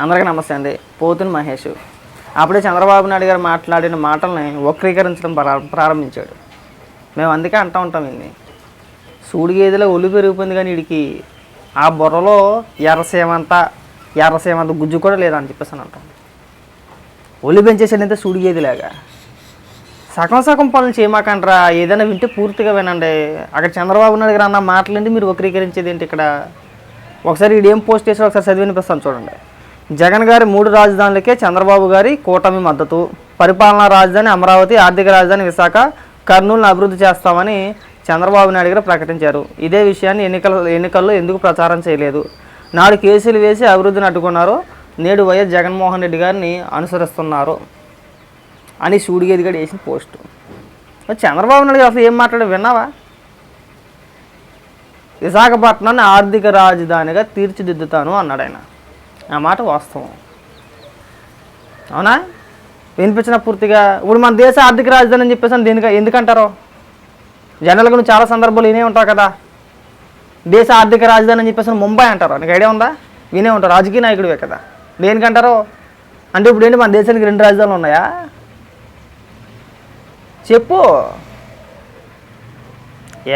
అందరికీ నమస్తే అండి. పోతుని మహేష్ అప్పుడే చంద్రబాబు నాయుడు గారు మాట్లాడిన మాటల్ని వక్రీకరించడం ప్రారంభించాడు. మేము అందుకే అంటూ ఉంటాం, ఇన్ని సూడి గేదెలో ఒళ్ళు పెరిగిపోయింది, కానీ వీడికి ఆ బుర్రలో ఎర్రసేమంత గుజ్జు కూడా లేదని చెప్పేసి అని అంటాం. ఒళ్ళు పెంచేసాడంతే సూడి గేదెలాగా. సగం పనులు చేయమాకండ్రా, ఏదైనా వింటే పూర్తిగా వినండి. అక్కడ చంద్రబాబు నాయుడు గారు అన్న మాటలండి మీరు వక్రీకరించేది ఏంటి? ఇక్కడ ఒకసారి వీడు ఏం పోస్ట్ చేసాడో ఒకసారి చదివి వినిపిస్తాను చూడండి. జగన్ గారి 3 రాజధానులకే చంద్రబాబు గారి కూటమి మద్దతు. పరిపాలనా రాజధాని అమరావతి, ఆర్థిక రాజధాని విశాఖ, కర్నూలును అభివృద్ధి చేస్తామని చంద్రబాబు నాయుడు గారు ప్రకటించారు. ఇదే విషయాన్ని ఎన్నికల్లో ఎందుకు ప్రచారం చేయలేదు? నాడు కేసులు వేసి అభివృద్ధిని అడ్డుకున్నారు, నేడు వైఎస్ జగన్మోహన్ రెడ్డి గారిని అనుసరిస్తున్నారు అని సూడిగేదిగడ వేసిన పోస్టు. చంద్రబాబు నాయుడు గారు అసలు ఏం మాట్లాడారు విన్నావా? విశాఖపట్నాన్ని ఆర్థిక రాజధానిగా తీర్చిదిద్దుతాను అన్నాడు ఆయన. ఆ మాట వాస్తవం, అవునా? వినిపించిన పూర్తిగా. ఇప్పుడు మన దేశ ఆర్థిక రాజధాని అని చెప్పేసి ఎందుకంటారో జనరల్గా నువ్వు చాలా సందర్భాలు వినే ఉంటావు కదా. దేశ ఆర్థిక రాజధాని అని చెప్పేసి ముంబై అంటారు, నీకు ఐడియా ఉందా? వినే ఉంటారు, రాజకీయ నాయకుడివే కదా. దేనికంటారో అంటే ఇప్పుడు ఏంటి, మన దేశానికి 2 రాజధానులు ఉన్నాయా? చెప్పు.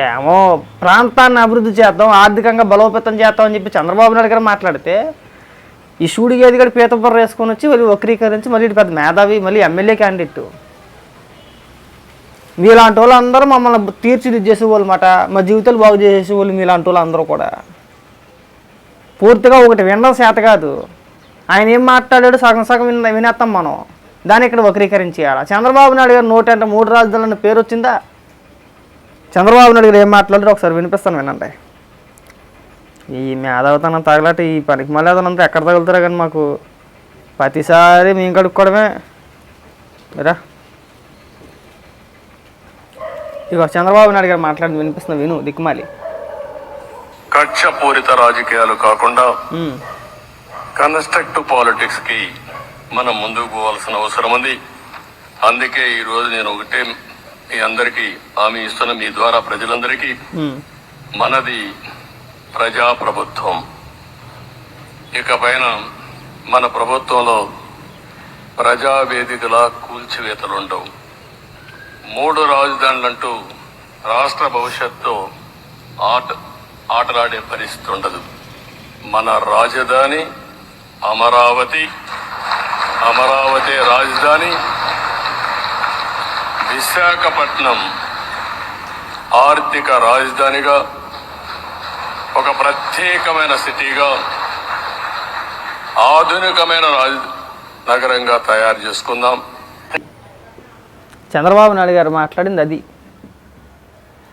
ఏమో ప్రాంతాన్ని అభివృద్ధి చేద్దాం, ఆర్థికంగా బలోపేతం చేద్దాం అని చెప్పి చంద్రబాబు నాయుడు గారు మాట్లాడితే, ఈ సూడిగేది కూడా పీతబుర్ర వేసుకొని వచ్చి మళ్ళీ వక్రీకరించి మళ్ళీ పెద్ద మేధావి, మళ్ళీ ఎమ్మెల్యే క్యాండిడేట్. మీలాంటి వాళ్ళు అందరూ మమ్మల్ని తీర్చిదిద్దేసేవాళ్ళు మాట, మా జీవితాలు బాగు చేసేసేవాళ్ళు మీలాంటి వాళ్ళు అందరూ కూడా. పూర్తిగా ఒకటి వినడం చేత కాదు. ఆయన ఏం మాట్లాడాడు సగం వినేస్తాం మనం, దాన్ని ఇక్కడ వక్రీకరించేయాలి. చంద్రబాబు నాయుడు గారు నోటి అంటే 3 రాజధానుల పేరు వచ్చిందా? చంద్రబాబు నాయుడు గారు ఏం మాట్లాడారో ఒకసారి వినిపిస్తాను వినండి. ఈ మేధావితనం తగలట, ఈ పనికి మళ్ళీ ఎక్కడ తగులుతారో కానీ మాకు ప్రతిసారి మేము కడుక్కోవడమే. రా ఇక చంద్రబాబు నాయుడు గారు మాట్లాడి వినిపిస్తున్నా, విను దిక్కుమాలి. కక్షపూరిత రాజకీయాలు కాకుండా కన్స్ట్రక్టివ్ పాలిటిక్స్ కి మనం ముందుకు పోవాల్సిన అవసరం ఉంది. అందుకే ఈ రోజు నేను ఒకటే మీ అందరికీ హామీ ఇస్తున్న, మీ ద్వారా ప్రజలందరికీ, మనది ప్రజాప్రభుత్వం. ఇకపైన మన ప్రభుత్వంలో ప్రజావేదికల కూల్చివేతలుండవు. 3 రాజధానులంటూ రాష్ట్ర భవిష్యత్తు ఆటలాడే పరిస్థితి ఉండదు. మన రాజధాని అమరావతి, అమరావతి రాజధాని. విశాఖపట్నం ఆర్థిక రాజధానిగా, ఒక ప్రత్యేకమైన సిటీగా, ఆధునికమైన నగరంగా తయారు చేసుకుందాం. చంద్రబాబు నాయుడు గారు మాట్లాడింది అది.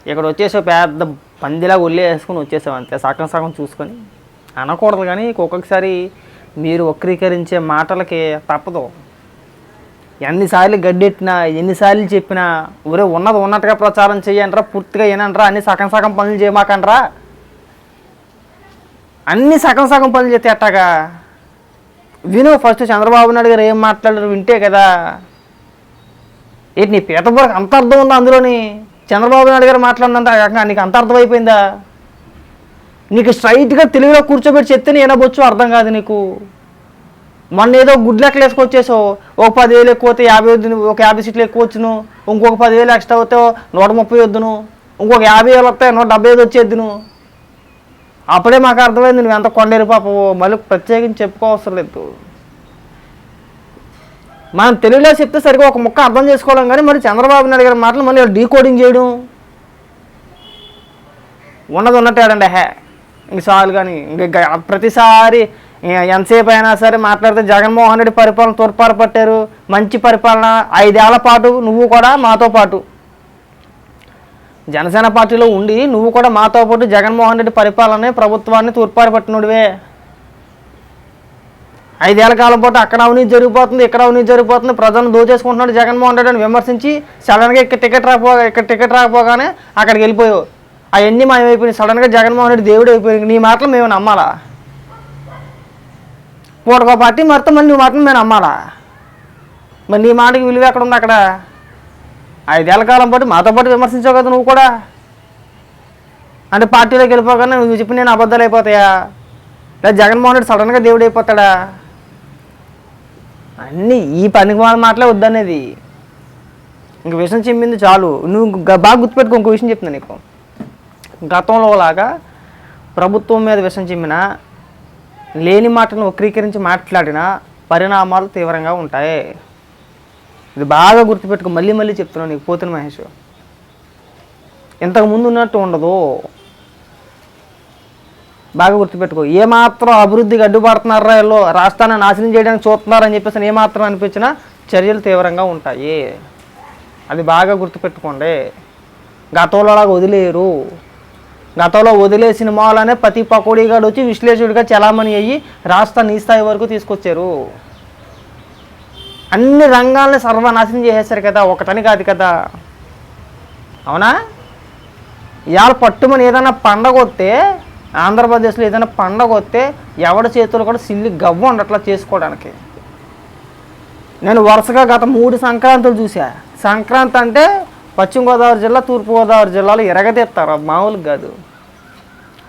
ఇక్కడ వచ్చేసే పెద్ద పందిలా ఒళ్ళే వేసుకొని వచ్చేసాం అంతే, సగం చూసుకొని అనకూడదు. కానీ ఒక్కొక్కసారి మీరు వక్రీకరించే మాటలకి తప్పదు. ఎన్నిసార్లు గడ్డెట్టినా, ఎన్నిసార్లు చెప్పినా, ఊరే ఉన్నది ఉన్నట్టుగా ప్రచారం చేయండిరా, పూర్తిగా ఏనంటారా, అన్ని సగం పనులు చేయమాకండ్రా. అన్ని సగం పనులు చేస్తే అట్టాగా విను. ఫస్ట్ చంద్రబాబు నాయుడు గారు ఏం మాట్లాడారు వింటే కదా. ఏంటి నీ పీతబుర్రకు అంత అర్థం ఉందా అందులోని? చంద్రబాబు నాయుడు గారు మాట్లాడినంత నీకు అంత అర్థమైపోయిందా? నీకు స్ట్రైట్గా తెలుగులో కూర్చోబెట్టి చెప్తేనే ఏనబొచ్చు, అర్థం కాదు నీకు. మొన్న ఏదో గుడ్ లెక్కలు వేసుకొచ్చేసావు, ఒక 10,000 ఎక్కువ వస్తే 50 సీట్లు ఎక్కువ వచ్చును, ఇంకొక 10,000 ఎక్స్ట్రా వస్తే 130 వద్దును, ఇంకొక 50,000 వస్తే 175 వచ్చేద్దును. అప్పుడే మాకు అర్థమైంది నువ్వు ఎంత కొండేరు పాపవు. మళ్ళీ ప్రత్యేకించి చెప్పుకోవసరం లేదు. మనం తెలుగులో చెప్తే సరిగ్గా ఒక ముక్క అర్థం చేసుకోవడం, కానీ మరి చంద్రబాబు నాయుడు గారి మాటలు మళ్ళీ డీకోడింగ్ చేయడం, ఉన్నది ఉన్నట్టాడండి. ఇంక చాలు. కానీ ఇంక ప్రతిసారి ఎంతసేపు అయినా సరే మాట్లాడితే జగన్మోహన్ రెడ్డి పరిపాలన తోడ్పాటు పట్టారు, మంచి పరిపాలన. 5 ఏళ్ల పాటు నువ్వు కూడా మాతో పాటు జనసేన పార్టీలో ఉండి నువ్వు కూడా మాతో పాటు జగన్మోహన్ రెడ్డి పరిపాలన ప్రభుత్వాన్ని తూర్పారు పట్టినోడివే. 5 ఏళ్ల కాలం పాటు అక్కడ అవినీతి జరిగిపోతుంది, ఇక్కడ అవినీతి జరిగిపోతుంది, ప్రజలను దోచేసుకుంటున్నాడు జగన్మోహన్ రెడ్డి అని విమర్శించి సడన్గా ఇక్కడ టికెట్ రాకపోగానే అక్కడికి వెళ్ళిపోయావు. అవన్నీ మాయమైపోయినాయి. సడన్గా జగన్మోహన్ రెడ్డి దేవుడు అయిపోయింది. నీ మాటలు మేము నమ్మాలా? పూటకో పార్టీ మరితో మళ్ళీ నీ మాటలు మేము నమ్మాలా? మరి నీ మాటకి విలువ ఎక్కడ ఉంది? అక్కడ 5 ఏళ్ల కాలం పాటు మాతో పాటు విమర్శించావు కదా నువ్వు కూడా. అంటే పార్టీలోకి వెళ్ళిపోగానే నువ్వు చెప్పి నేను అబద్ధాలు అయిపోతాయా? లేదా జగన్మోహన్ రెడ్డి సడన్గా దేవుడు అయిపోతాడా? అన్నీ ఈ పనికి మాటలే వద్దనేది. ఇంక విషయం చెప్పింది చాలు. నువ్వు బాగా గుర్తుపెట్టుకో. ఇంకో విషయం చెప్తున్నా నీకు. గతంలో లాగా ప్రభుత్వం మీద విషయం చెమ్మినా, లేని మాటను వక్రీకరించి మాట్లాడినా పరిణామాలు తీవ్రంగా ఉంటాయి. ఇది బాగా గుర్తుపెట్టుకో. మళ్ళీ మళ్ళీ చెప్తున్నాను నీకు పోతున్న మహేష్. ఇంతకుముందు ఉన్నట్టు ఉండదు. బాగా గుర్తుపెట్టుకో. ఏమాత్రం అభివృద్ధికి అడ్డుపడుతున్నారా, వీళ్ళు రాష్ట్రాన్ని నాశనం చేయడానికి చూస్తున్నారని చెప్పేసి ఏమాత్రం అనిపించినా చర్యలు తీవ్రంగా ఉంటాయి. అది బాగా గుర్తుపెట్టుకోండి. గతంలో అలాగా వదిలేరు. గతంలో వదిలేసిన మూలనే ప్రతి పకోడీగాడు వచ్చి విశ్లేషకుడిగా చలామణి అయ్యి రాష్ట్రాన్ని ఈ స్థాయి వరకు తీసుకొచ్చారు. అన్ని రంగాల్ని సర్వనాశనం చేసేసారు కదా, ఒకటని కాదు కదా. అవునా? ఇవాళ పట్టుమని ఏదైనా పండగ వస్తే, ఆంధ్రప్రదేశ్లో ఏదైనా పండగ వస్తే ఎవరి చేతులు కూడా సిల్లి గవ్వ ఉండట్లా చేసుకోవడానికి. నేను వరుసగా గత 3 సంక్రాంతులు చూసా. సంక్రాంతి అంటే పశ్చిమ గోదావరి జిల్లా, తూర్పుగోదావరి జిల్లాలో ఎరగదీస్తారు, మామూలుగా కాదు.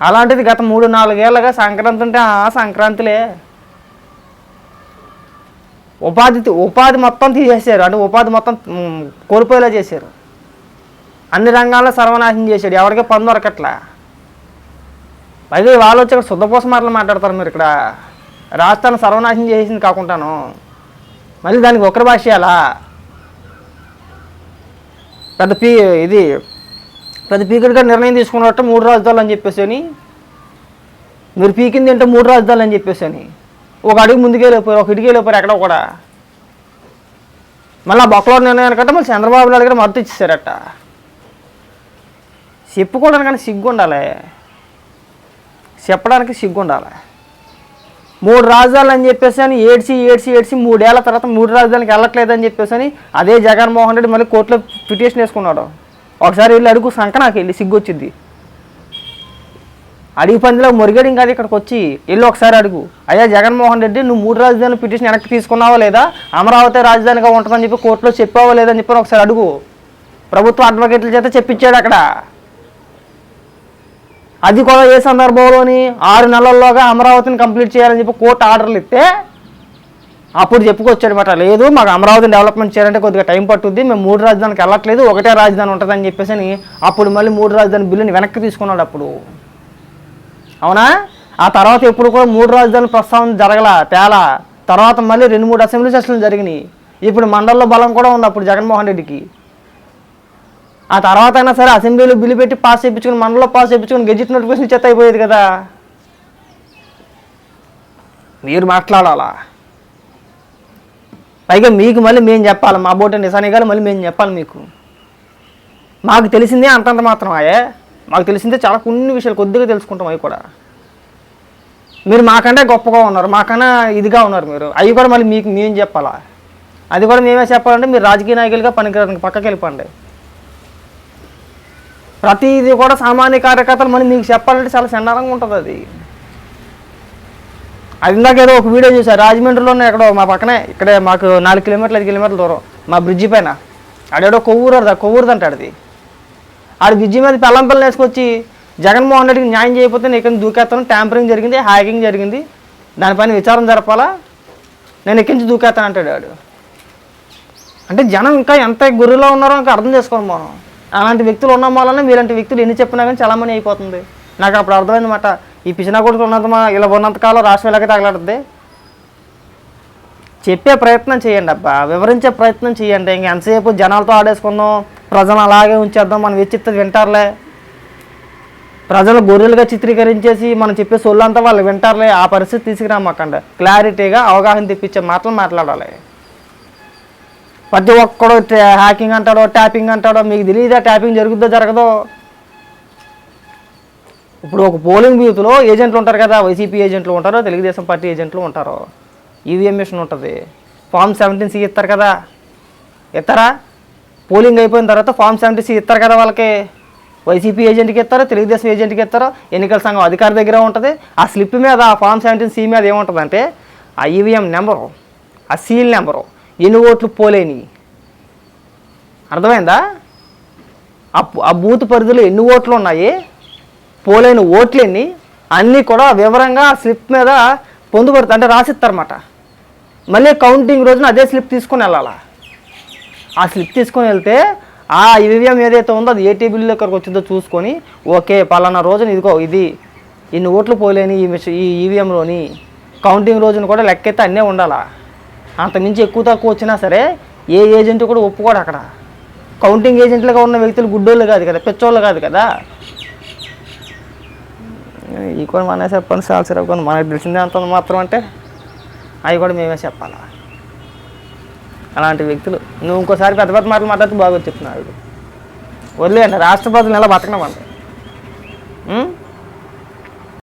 అలాంటిది గత 3-4 ఏళ్ళగా సంక్రాంతి అంటే సంక్రాంతిలే. ఉపాధి మొత్తం తీసేశారు. అంటే ఉపాధి మొత్తం కోల్పోయేలా చేశారు. అన్ని రంగాల్లో సర్వనాశనం చేశాడు. ఎవరికీ పని దొరకట్లా. పైగా వాళ్ళు వచ్చి ఇక్కడ శుద్ధపోస మాటలు మాట్లాడతారు. మీరు ఇక్కడ రాష్ట్రాన్ని సర్వనాశనం చేసింది కాకుండాను మళ్ళీ దానికి ఒకరి భాష చేయాలా? పెద్ద పీకిడిగా నిర్ణయం తీసుకున్నట్టు 3 రాజధానులు అని చెప్పేసి అని, మీరు పీకింది అంటే 3 రాజధానులు అని చెప్పేసి అని ఒక అడుగు ముందుకే లేకపోయారు, ఒక ఇటుకే లేకపోయారు ఎక్కడ కూడా. మళ్ళీ ఆ బొక్కలో నిర్ణయానికంటే మళ్ళీ చంద్రబాబు నాయుడు గారు మద్దతు ఇచ్చేసారట. చెప్పుకోవడానికి సిగ్గు ఉండాలి. చెప్పడానికి సిగ్గు ఉండాలి. 3 రాజధానులు అని చెప్పేసి అని ఏడ్చి 3 ఏళ్ల తర్వాత 3 రాజధానికి వెళ్ళట్లేదని చెప్పేసి అని అదే జగన్మోహన్ రెడ్డి మళ్ళీ కోర్టులో పిటిషన్ వేసుకున్నాడు. ఒకసారి వెళ్ళి అడుగు సంక, నాకు వెళ్ళి సిగ్గు వచ్చింది. అడిగి పందిలో మురిగడి ఇంకా ఇక్కడికి వచ్చి వెళ్ళి ఒకసారి అడుగు, అయ్యా జగన్మోహన్ రెడ్డి నువ్వు 3 రాజధానులు పిటిషన్ వెనక్కి తీసుకున్నావా లేదా, అమరావతి రాజధానిగా ఉంటుందని చెప్పి కోర్టులో చెప్పావా లేదని చెప్పి ఒకసారి అడుగు. ప్రభుత్వ అడ్వకేట్ల చేత చెప్పించాడు అక్కడ. అది కూడా ఏ సందర్భంలోని 6 నెలల్లోగా అమరావతిని కంప్లీట్ చేయాలని చెప్పి కోర్టు ఆర్డర్లు ఇస్తే అప్పుడు చెప్పుకొచ్చాడనమాట. లేదు మాకు అమరావతిని డెవలప్మెంట్ చేయాలంటే కొద్దిగా టైం పట్టుద్ది, మేము 3 రాజధానికి వెళ్ళట్లేదు, ఒకటే రాజధాని ఉంటుందని చెప్పేసి అని అప్పుడు మళ్ళీ 3 రాజధాని బిల్లుని వెనక్కి తీసుకున్నాడు అప్పుడు. అవునా? ఆ తర్వాత ఎప్పుడు కూడా 3 రాజధానుల ప్రస్తావన తేలా. తర్వాత మళ్ళీ 2-3 అసెంబ్లీ సెషన్లు జరిగినాయి. ఇప్పుడు మండలంలో బలం కూడా ఉంది అప్పుడు జగన్మోహన్ రెడ్డికి. ఆ తర్వాత అయినా సరే అసెంబ్లీలో బిల్లు పెట్టి పాస్ చేయించుకుని, మండలంలో పాస్ చేయించుకుని గెజిట్ నోటిఫికేషన్ ఇచ్చేత అయిపోయేది కదా. మీరు మాట్లాడాలా? పైగా మీకు మళ్ళీ మేము చెప్పాలి, మా బోట నిశాని గారు మళ్ళీ మేము చెప్పాలి మీకు. మాకు తెలిసిందే అంతంత మాత్రం మాకు తెలిసిందే చాలా కొన్ని విషయాలు కొద్దిగా తెలుసుకుంటాం. అవి కూడా మీరు మాకంటే గొప్పగా ఉన్నారు, మాకన్నా ఇదిగా ఉన్నారు మీరు. అవి కూడా మళ్ళీ మీకు మేము చెప్పాలా? అది కూడా మేమే చెప్పాలంటే మీరు రాజకీయ నాయకులుగా పనికిరానికి పక్కకి వెళ్ళిపోండి. ప్రతిదీ కూడా సామాన్య కార్యకర్తలు మళ్ళీ మీకు చెప్పాలంటే చాలా చండాలంగా ఉంటుంది. అది ఇందాక ఏదో ఒక వీడియో చూసారు, రాజమండ్రిలోనే ఎక్కడో మా పక్కనే, ఇక్కడే మాకు 4 కిలోమీటర్లు 5 కిలోమీటర్ల దూరం మా బ్రిడ్జి పైన ఆడేడో కొవ్వూరుదంట. ఆడ బ్రిడ్జి మీద పెళ్ళం పిల్లలు వేసుకొచ్చి జగన్మోహన్ రెడ్డికి న్యాయం చేయకపోతే నేను ఇక్కడ దూకేస్తాను, ట్యాంపరింగ్ జరిగింది, హ్యాకింగ్ జరిగింది, దానిపైన విచారణ జరపాలా, నేను ఎక్కించి దూకేస్తాను అంటాడు ఆడు. అంటే జనం ఇంకా ఎంత గురిలో ఉన్నారో ఇంకా అర్థం చేసుకోవాలి మనం. అలాంటి వ్యక్తులు ఉన్న వల్లనే మీలాంటి వ్యక్తులు ఎన్ని చెప్పినా కానీ చాలామంది అయిపోతుంది. నాకు అప్పుడు అర్థమైందన్నమాట. ఈ పిచ్చినా కొడుకు ఇలా ఉన్నంతకాలం రాష్ట్రం ఎలాగే తగలడుద్ది. చెప్పే ప్రయత్నం చేయండి అబ్బా, వివరించే ప్రయత్నం చేయండి. ఇంక ఎంతసేపు జనాలతో ఆడేసుకుందాం, ప్రజలు అలాగే ఉంచేద్దాం, మనం వెచ్చిత్తది వింటారులే, ప్రజలు గొర్రెలుగా చిత్రీకరించేసి మనం చెప్పే సొల్లంతా వాళ్ళు వింటారులే, ఆ పరిస్థితి తీసుకురామాకండి. క్లారిటీగా అవగాహన తెప్పించే మాటలు మాట్లాడాలి. ప్రతి ఒక్కడు హ్యాకింగ్ అంటాడో, ట్యాపింగ్ అంటాడో, మీకు తెలియదా ట్యాపింగ్ జరుగుద్దో జరగదో? ఇప్పుడు ఒక పోలింగ్ బూత్లో ఏజెంట్లు ఉంటారు కదా, వైసీపీ ఏజెంట్లు ఉంటారో, తెలుగుదేశం పార్టీ ఏజెంట్లు ఉంటారో, ఈవీఎం మిషన్ ఉంటుంది, ఫామ్ 17C ఇస్తారు కదా, ఇస్తారా? పోలింగ్ అయిపోయిన తర్వాత ఫామ్ 70C ఇస్తారు కదా వాళ్ళకి. వైసీపీ ఏజెంట్కి ఇస్తారో, తెలుగుదేశం ఏజెంట్కి ఇస్తారో, ఎన్నికల సంఘం అధికారి దగ్గర ఉంటుంది. ఆ స్లిప్ మీద, ఆ ఫామ్ 17C మీద ఏముంటుందంటే ఆ ఈవీఎం నెంబరు, ఆ సీల్ నెంబరు, ఎన్ని ఓట్లు పోలేని, అర్థమైందా? ఆ బూత్ పరిధిలో ఎన్ని ఓట్లు ఉన్నాయి, పోలేని ఓట్లు ఎన్ని, అన్నీ కూడా వివరంగా స్లిప్ మీద పొందుపడుతుంది. అంటే రాసిస్తారన్నమాట. మళ్ళీ కౌంటింగ్ రోజున అదే స్లిప్ తీసుకొని వెళ్ళాలా. ఆ స్లిప్ తీసుకొని వెళ్తే ఆ ఈవీఎం ఏదైతే ఉందో అది ఏ టేబుల్ ఎక్కడికి వచ్చిందో చూసుకొని ఓకే పలానా రోజున ఇదిగో ఇది ఇన్ని ఓట్లు పోలేని ఈ ఈవీఎంలోని కౌంటింగ్ రోజున కూడా లెక్కైతే అన్నీ ఉండాలా. అంతమించి ఎక్కువ తక్కువ వచ్చినా సరే ఏ ఏజెంట్ కూడా ఒప్పుకోడు అక్కడ. కౌంటింగ్ ఏజెంట్లుగా ఉన్న వ్యక్తులు గుడ్డోళ్ళు కాదు కదా, పెచ్చోళ్ళు కాదు కదా. ఈ కూడా మనమే చెప్పండి సార్ కొన్ని మనకు తెలిసిందే అంత మాత్రం అంటే అవి కూడా మేమే చెప్పాలా. అలాంటి వ్యక్తులు నువ్వు ఇంకోసారి పెద్ద పెద్ద మాటలు మాట్లాడితే బాగా చెప్తున్నాడు. వదిలేయండి, రాష్ట్ర ప్రజలు ఎలా బతకడం అంటే